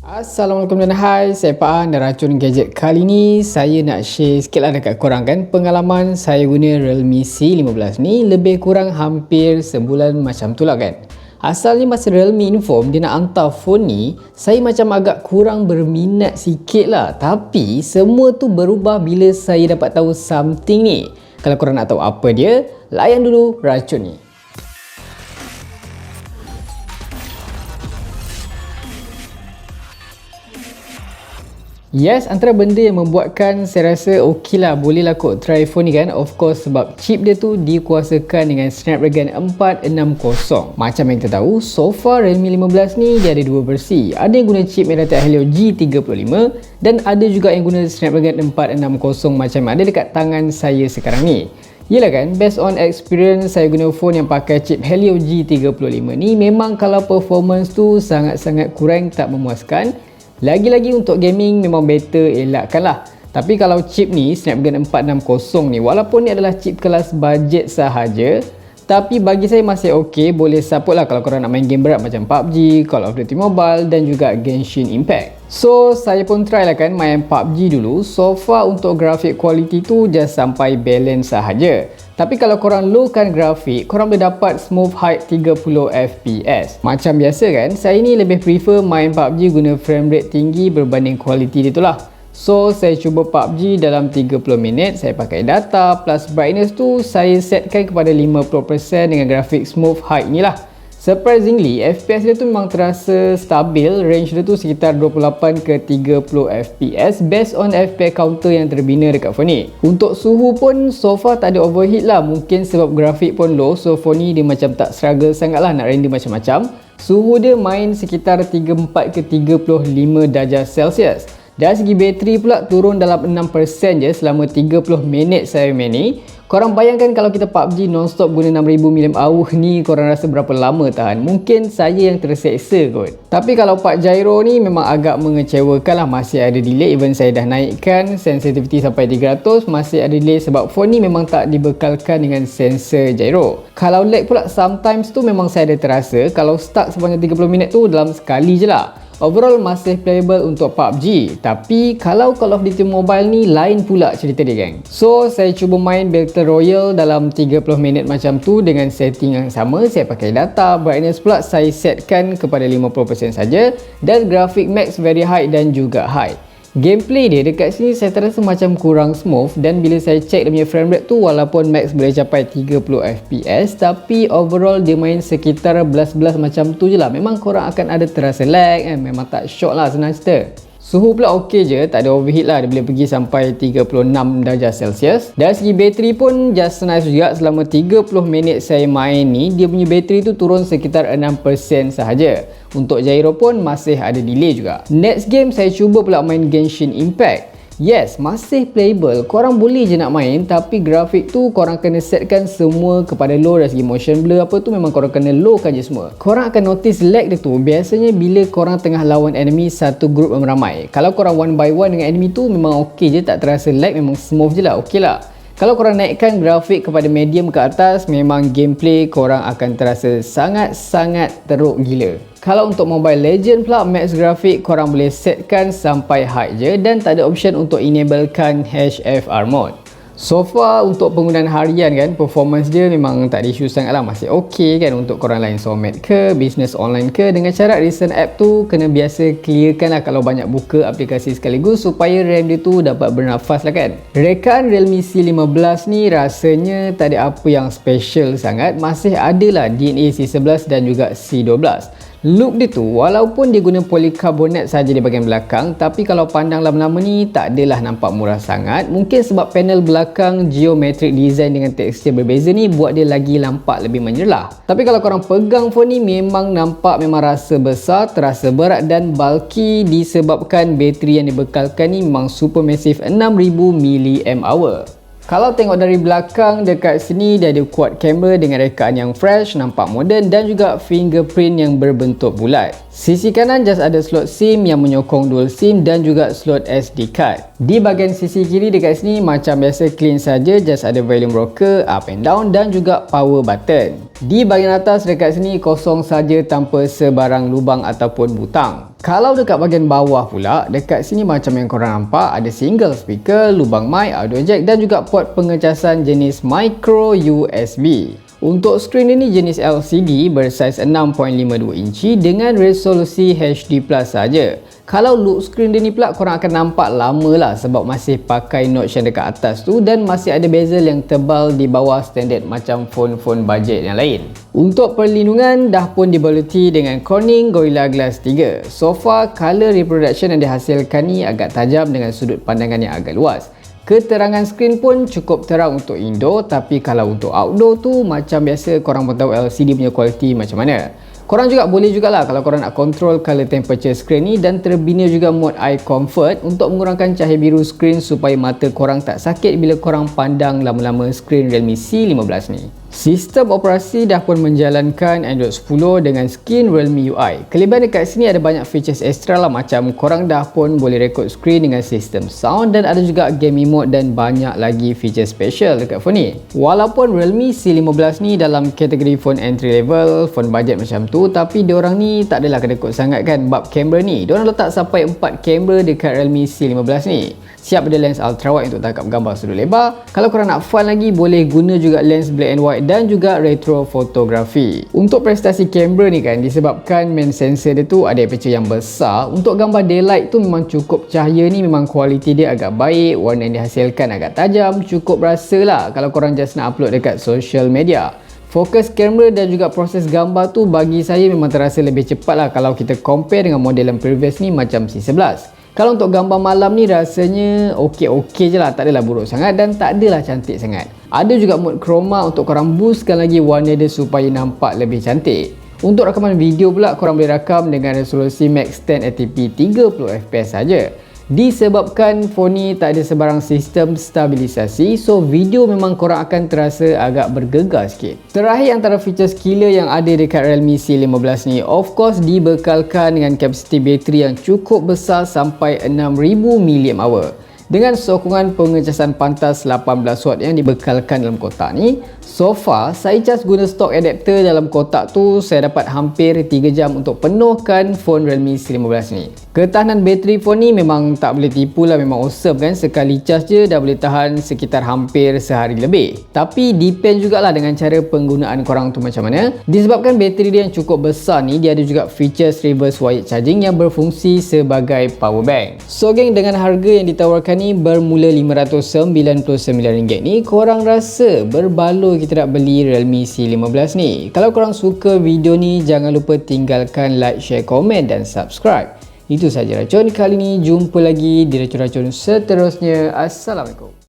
Assalamualaikum dan hai, saya Pak An dan racun gadget kali ni saya nak share sikit lah dekat korang kan pengalaman saya guna Realme C15 ni lebih kurang hampir sebulan macam tu lah kan. Asalnya masa Realme inform dia nak hantar phone ni, saya macam agak kurang berminat sikit lah. Tapi semua tu berubah bila saya dapat tahu something ni. Kalau korang nak tahu apa dia, layan dulu racun ni. Yes, antara benda yang membuatkan saya rasa okey lah, boleh lah kot try phone ni kan. Of course sebab chip dia tu dikuasakan dengan Snapdragon 460. Macam yang kita tahu, so far Realme 15 ni dia ada dua versi. Ada yang guna chip MediaTek Helio G35 dan ada juga yang guna Snapdragon 460 macam ada dekat tangan saya sekarang ni. Yelah kan, based on experience saya guna phone yang pakai chip Helio G35 ni, memang kalau performance tu sangat-sangat kurang, tak memuaskan. Lagi-lagi untuk gaming memang better elakkan lah. Tapi kalau chip ni Snapdragon 460 ni, walaupun ni adalah chip kelas budget sahaja, tapi bagi saya masih ok, boleh support lah kalau korang nak main game berat macam PUBG, Call of Duty Mobile dan juga Genshin Impact. So saya pun try lah kan main PUBG dulu. So far untuk grafik quality tu just sampai balance sahaja. Tapi kalau korang lowkan grafik, korang boleh dapat smooth height 30 fps. Macam biasa kan, saya ni lebih prefer main PUBG guna frame rate tinggi berbanding quality dia tu lah. So saya cuba PUBG dalam 30 minit, saya pakai data plus brightness tu saya setkan kepada 50% dengan grafik smooth height ni lah. Surprisingly, FPS dia tu memang terasa stabil, range dia tu sekitar 28 ke 30 FPS based on FPS counter yang terbina dekat phone ni. Untuk suhu pun so far tak ada overheat lah, mungkin sebab grafik pun low, so phone ni dia macam tak struggle sangat lah nak render macam-macam. Suhu dia main sekitar 34 ke 35 darjah Celsius. Dari segi bateri pula turun dalam 6% je selama 30 minit saya main ni. Korang bayangkan kalau kita PUBG non-stop guna 6000 mAh ni, korang rasa berapa lama tahan? Mungkin saya yang terseksa kot. Tapi kalau part gyro ni memang agak mengecewakan lah, masih ada delay. Even saya dah naikkan sensitivity sampai 300, masih ada delay sebab phone ni memang tak dibekalkan dengan sensor gyro. Kalau lag pula sometimes tu memang saya ada terasa. Kalau stuck sepanjang 30 minit tu dalam sekali je lah. Overall masih playable untuk PUBG. Tapi kalau Call of Duty Mobile ni lain pula cerita dia geng. So saya cuba main Battle Royale dalam 30 minit macam tu dengan setting yang sama. Saya pakai data, brightness pula saya setkan kepada 50% saja dan graphic max very high dan juga high. Gameplay dia dekat sini saya terasa macam kurang smooth, dan bila saya check dia punya frame rate tu walaupun max boleh capai 30 fps, tapi overall dia main sekitar 11 macam tu je lah. Memang korang akan ada terasa lag kan, memang tak shock lah, senang cerita. Suhu pula ok je, tak ada overheat lah, dia boleh pergi sampai 36 darjah Celsius. Dari segi bateri pun just nice juga. Selama 30 minit saya main ni, dia punya bateri tu turun sekitar 6% sahaja. Untuk gyro pun masih ada delay juga. Next game saya cuba pula main Genshin Impact. Yes, masih playable, korang boleh je nak main, tapi grafik tu korang kena setkan semua kepada low. Dari segi motion blur apa tu memang korang kena lowkan je semua. Korang akan notice lag dia tu biasanya bila korang tengah lawan enemy satu group ramai. Kalau korang one by one dengan enemy tu memang ok je, tak terasa lag, memang smooth je lah, ok lah. Kalau korang naikkan grafik kepada medium ke atas, memang gameplay korang akan terasa sangat-sangat teruk gila. Kalau untuk Mobile Legend pula, max grafik korang boleh setkan sampai high je dan tak ada option untuk enablekan HFR mode. So far untuk penggunaan harian kan, performance dia memang tak ada isu sangat lah, masih ok kan untuk korang lain soulmate ke, business online ke. Dengan syarat recent app tu kena biasa clearkan lah kalau banyak buka aplikasi sekaligus supaya RAM dia tu dapat bernafas lah kan. Rekaan Realme C15 ni rasanya tak ada apa yang special sangat, masih ada lah DNA C11 dan juga C12. Look dia tu walaupun dia guna polikarbonat saja di bahagian belakang, tapi kalau pandang lama-lama ni tak adalah nampak murah sangat. Mungkin sebab panel belakang geometric design dengan tekstur berbeza ni buat dia lagi nampak lebih menjerlah. Tapi kalau korang pegang phone ni memang nampak memang rasa besar, terasa berat dan bulky disebabkan bateri yang dibekalkan ni memang super massive 6000 mAh. Kalau tengok dari belakang dekat sini, dia ada quad camera dengan rekaan yang fresh, nampak moden dan juga fingerprint yang berbentuk bulat. Sisi kanan just ada slot SIM yang menyokong dual SIM dan juga slot SD card. Di bahagian sisi kiri dekat sini macam biasa clean saja, just ada volume rocker, up and down dan juga power button. Di bahagian atas dekat sini kosong saja tanpa sebarang lubang ataupun butang. Kalau dekat bahagian bawah pula, dekat sini macam yang korang nampak ada single speaker, lubang mic, audio jack dan juga port pengecasan jenis micro USB. Untuk skrin ini jenis LCD bersaiz 6.52 inci dengan resolusi HD+ saja. Kalau look screen dia ni pula korang akan nampak lama lah sebab masih pakai notch yang dekat atas tu dan masih ada bezel yang tebal di bawah standard macam phone-phone budget yang lain. Untuk perlindungan dah pun dibaluti dengan Corning Gorilla Glass 3. So far, color reproduction yang dihasilkan ni agak tajam dengan sudut pandangan yang agak luas. Keterangan skrin pun cukup terang untuk indoor, tapi kalau untuk outdoor tu macam biasa korang pun tahu LCD punya kualiti macam mana. Korang juga boleh jugalah kalau korang nak control color temperature screen ni dan terbina juga mode eye comfort untuk mengurangkan cahaya biru screen supaya mata korang tak sakit bila korang pandang lama-lama skrin Realme C15 ni. Sistem operasi dah pun menjalankan Android 10 dengan skin Realme UI. Kelebihan dekat sini ada banyak features extra lah, macam korang dah pun boleh record screen dengan sistem sound dan ada juga gaming mode dan banyak lagi feature special dekat phone ni. Walaupun Realme C15 ni dalam kategori phone entry level, phone budget macam tu, tapi diorang ni tak adalah kedekut sangat kan bab kamera ni. Diorang letak sampai 4 kamera dekat Realme C15 ni. Siap ada lens ultra wide untuk tangkap gambar sudut lebar. Kalau korang nak fun lagi, boleh guna juga lens black and white dan juga retro fotografi. Untuk prestasi kamera ni kan, disebabkan main sensor dia tu ada aperture yang besar, untuk gambar daylight tu memang cukup cahaya ni memang kualiti dia agak baik, warna yang dihasilkan agak tajam, cukup rasa lah kalau korang just nak upload dekat social media. Fokus kamera dan juga proses gambar tu bagi saya memang terasa lebih cepat lah kalau kita compare dengan model yang previous ni macam C11. Kalau untuk gambar malam ni rasanya okey-okey je lah, tak adalah buruk sangat dan tak adalah cantik sangat. Ada juga mode chroma untuk korang boostkan lagi warna dia supaya nampak lebih cantik. Untuk rakaman video pula, korang boleh rakam dengan resolusi max 1080p 30fps saja. Disebabkan phone ni tak ada sebarang sistem stabilisasi, so video memang korang akan terasa agak bergegar sikit. Terakhir, antara features killer yang ada dekat Realme C15 ni, of course dibekalkan dengan kapasiti bateri yang cukup besar sampai 6000 mAh. Dengan sokongan pengecasan pantas 18W yang dibekalkan dalam kotak ni, so far saya cas guna stok adapter dalam kotak tu, saya dapat hampir 3 jam untuk penuhkan phone Realme C15 ni. Ketahanan bateri phone ni memang tak boleh tipu lah, memang awesome kan. Sekali cas je dah boleh tahan sekitar hampir sehari lebih. Tapi depend jugalah dengan cara penggunaan korang tu macam mana. Disebabkan bateri dia yang cukup besar ni, dia ada juga features reverse wired charging yang berfungsi sebagai power bank. So geng, dengan harga yang ditawarkan ni bermula RM599 ni, korang rasa berbaloi kita nak beli Realme C15 ni? Kalau korang suka video ni, jangan lupa tinggalkan like, share, komen dan subscribe. Itu saja racun kali ni, jumpa lagi di racun-racun seterusnya. Assalamualaikum.